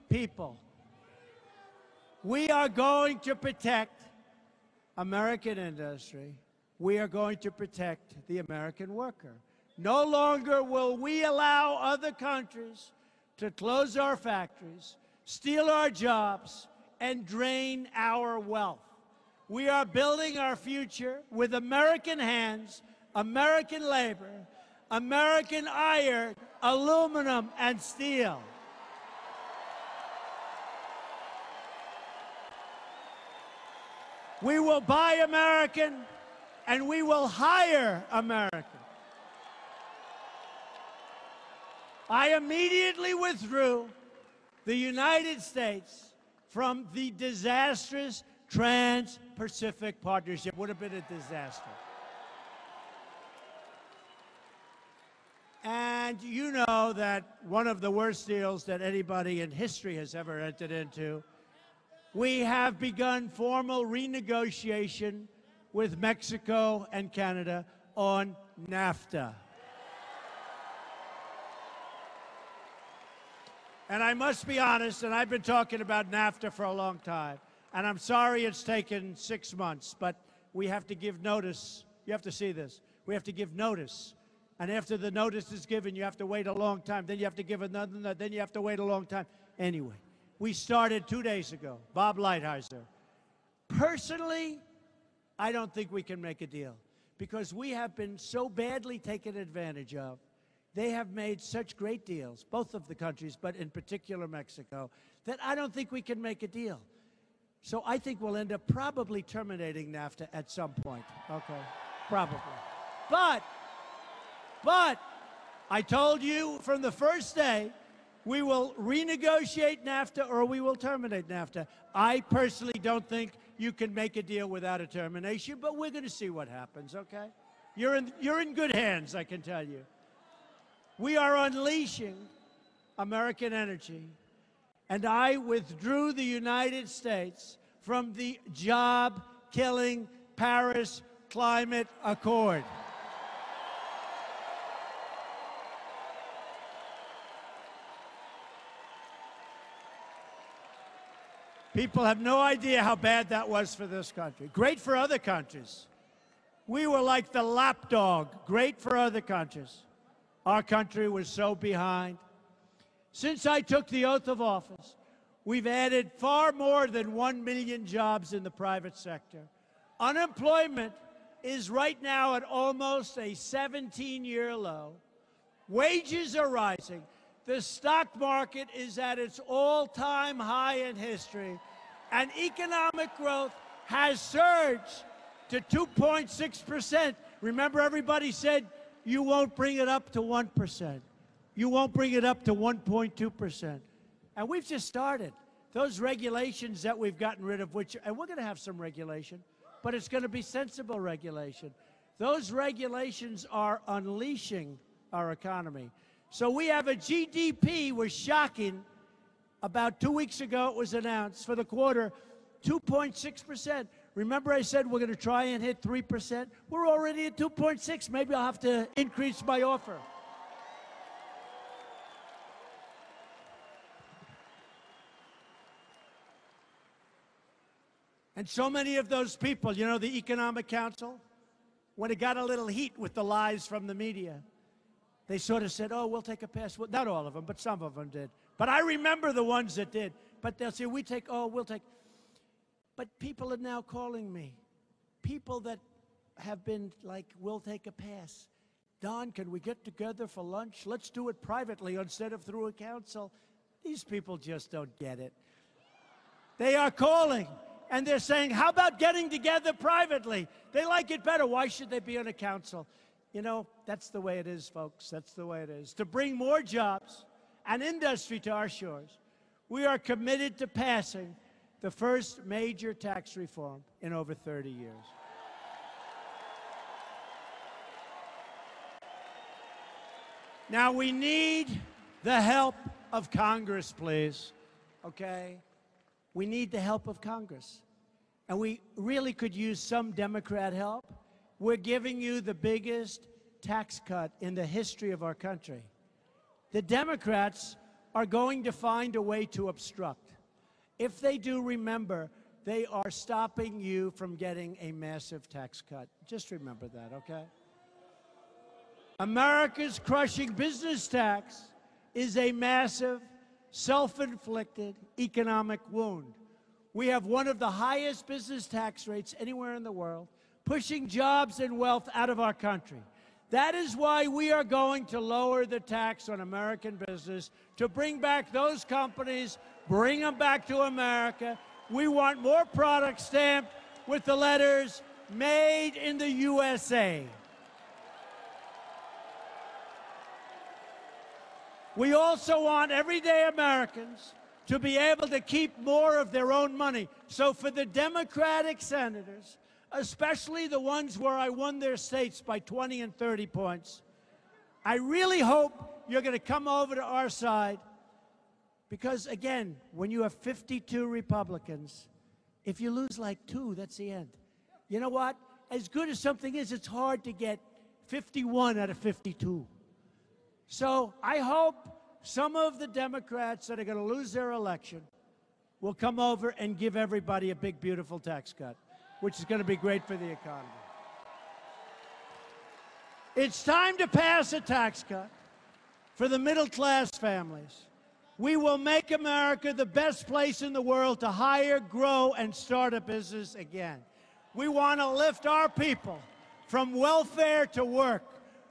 people. We are going to protect American industry. We are going to protect the American worker. No longer will we allow other countries to close our factories, steal our jobs, and drain our wealth. We are building our future with American hands, American labor, American iron, aluminum, and steel. We will buy American, and we will hire American. I immediately withdrew the United States from the disastrous Trans-Pacific Partnership. Would have been a disaster. And you know that one of the worst deals that anybody in history has ever entered into, we have begun formal renegotiation with Mexico and Canada on Nafta. And I must be honest, and I've been talking about Nafta for a long time, and I'm sorry it's taken 6 months, but we have to give notice. You have to see this. We have to give notice. And after the notice is given, you have to wait a long time. Then you have to give another, then you have to wait a long time. Anyway, we started 2 days ago, Bob Lighthizer. Personally, I don't think we can make a deal because we have been so badly taken advantage of. They have made such great deals, both of the countries, but in particular Mexico, that I don't think we can make a deal. So I think we'll end up probably terminating NAFTA at some point. Okay, probably. But I told you from the first day, we will renegotiate NAFTA or we will terminate NAFTA. I personally don't think you can make a deal without a termination, but we're going to see what happens, okay? You're in good hands, I can tell you. We are unleashing American energy, and I withdrew the United States from the job-killing Paris Climate Accord. People have no idea how bad that was for this country. Great for other countries. We were like the lapdog. Great for other countries. Our country was so behind. Since I took the oath of office, we've added far more than 1 million jobs in the private sector. Unemployment is right now at almost a 17-year low. Wages are rising. The stock market is at its all-time high in history, and economic growth has surged to 2.6%. Remember, everybody said you won't bring it up to 1%. You won't bring it up to 1.2%. And we've just started. those regulations that we've gotten rid of, and we're going to have some regulation, but it's going to be sensible regulation. Those regulations are unleashing our economy. So we have a GDP, was shocking. About 2 weeks ago, it was announced for the quarter, 2.6%. Remember I said we're going to try and hit 3%? We're already at 2.6. Maybe I'll have to increase my offer. And so many of those people, you know, the Economic Council, when it got a little heat with the lies from the media, they sort of said, oh, we'll take a pass. Well, not all of them, but some of them did. But I remember the ones that did. But they'll say, we'll take. But people are now calling me. People that have been like, we'll take a pass. Don, can we get together for lunch? Let's do it privately instead of through a council. These people just don't get it. They are calling, and they're saying, how about getting together privately? They like it better. Why should they be on a council? You know, that's the way it is, folks. That's the way it is. To bring more jobs and industry to our shores, we are committed to passing the first major tax reform in over 30 years. Now, we need the help of Congress, please, okay? We need the help of Congress. And we really could use some Democrat help. We're giving you the biggest tax cut in the history of our country. The Democrats are going to find a way to obstruct. If they do, remember, they are stopping you from getting a massive tax cut. Just remember that, okay? America's crushing business tax is a massive, self-inflicted economic wound. We have one of the highest business tax rates anywhere in the world, pushing jobs and wealth out of our country. That is why we are going to lower the tax on American business to bring back those companies, bring them back to America. We want more products stamped with the letters Made in the USA. We also want everyday Americans to be able to keep more of their own money. So for the Democratic senators, especially the ones where I won their states by 20 and 30 points, I really hope you're going to come over to our side because, again, when you have 52 Republicans, if you lose like 2, that's the end. You know what? As good as something is, it's hard to get 51 out of 52. So I hope some of the Democrats that are going to lose their election will come over and give everybody a big, beautiful tax cut, which is going to be great for the economy. It's time to pass a tax cut for the middle-class families. We will make America the best place in the world to hire, grow, and start a business again. We want to lift our people from welfare to work,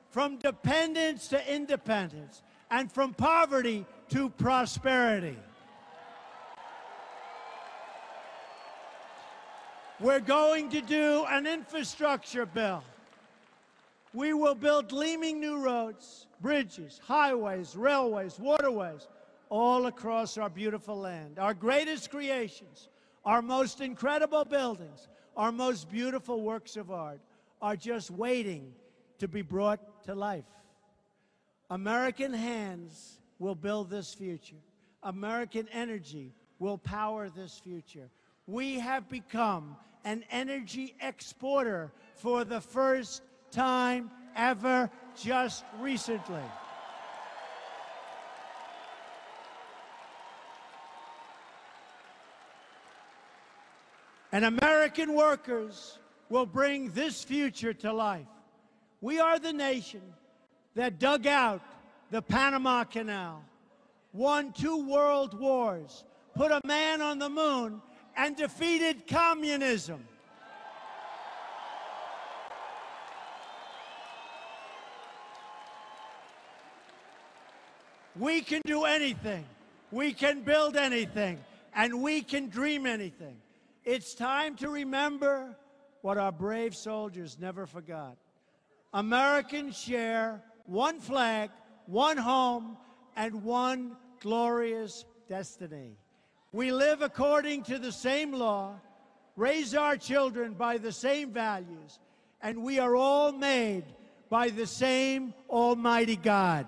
from dependence to independence, and from poverty to prosperity. We're going to do an infrastructure bill. We will build gleaming new roads, bridges, highways, railways, waterways, all across our beautiful land. Our greatest creations, our most incredible buildings, our most beautiful works of art are just waiting to be brought to life. American hands will build this future. American energy will power this future. We have become an energy exporter for the first time ever just recently. And American workers will bring this future to life. We are the nation that dug out the Panama Canal, won 2 world wars, put a man on the moon, and defeated communism. We can do anything, we can build anything, and we can dream anything. It's time to remember what our brave soldiers never forgot. Americans share one flag, one home, and one glorious destiny. We live according to the same law, raise our children by the same values, and we are all made by the same Almighty God.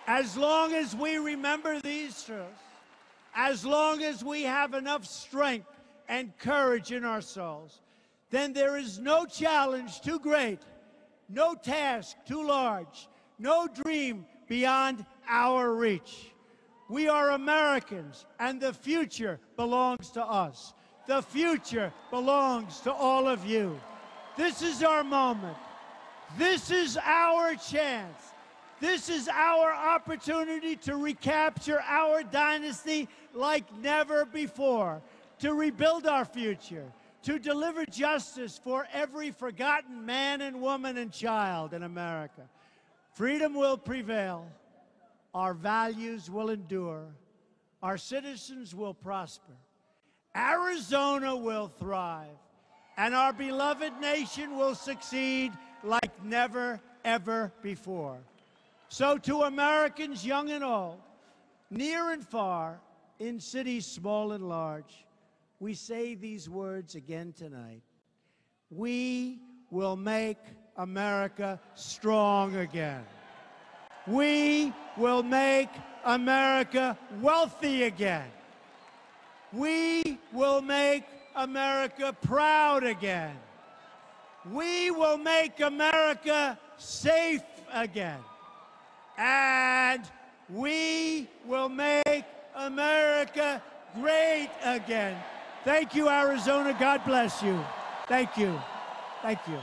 As long as we remember these truths, as long as we have enough strength and courage in our souls, then there is no challenge too great, no task too large, no dream beyond our reach. We are Americans, and the future belongs to us. The future belongs to all of you. This is our moment. This is our chance. This is our opportunity to recapture our dynasty like never before, to rebuild our future, to deliver justice for every forgotten man and woman and child in America. Freedom will prevail. Our values will endure. Our citizens will prosper. Arizona will thrive. And our beloved nation will succeed like never, ever before. So to Americans young and old, near and far, in cities small and large, we say these words again tonight. We will make America strong again. We will make America wealthy again. We will make America proud again. We will make America safe again. And we will make America great again. Thank you, Arizona. God bless you. Thank you. Thank you.